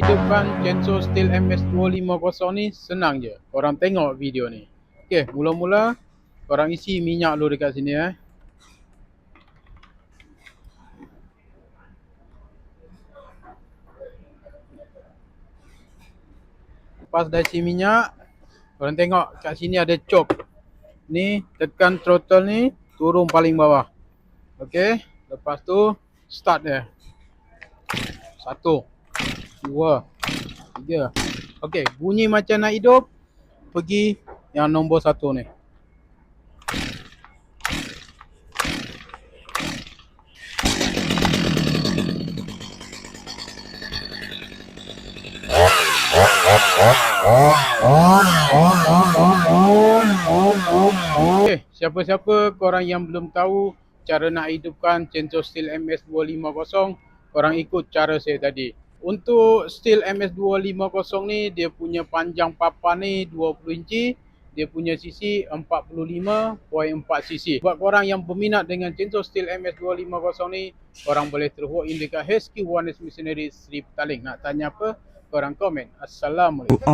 hidupkan Chainsaw Steel MS250 ni senang je. Korang tengok video ni. Okey, mula-mula korang isi minyak dulu dekat sini Lepas dah isi minyak, korang tengok kat sini ada choke. Ni tekan throttle ni turun paling bawah. Okey, lepas tu start dia. 1 2 3. Okey, bunyi macam nak hidup, pergi yang nombor 1 ni. Okay, siapa-siapa korang yang belum tahu cara nak hidupkan Chainsaw Steel MS250, korang ikut cara saya tadi. Untuk Steel MS250 ni, dia punya panjang papan ni 20 inci, dia punya cc 45.4 cc. Buat korang yang berminat dengan Chainsaw Steel MS250 ni, korang boleh terus walk in dekat HQ Warnes Machinery Sri Petaling. Nak tanya apa? Korang komen. Assalamualaikum.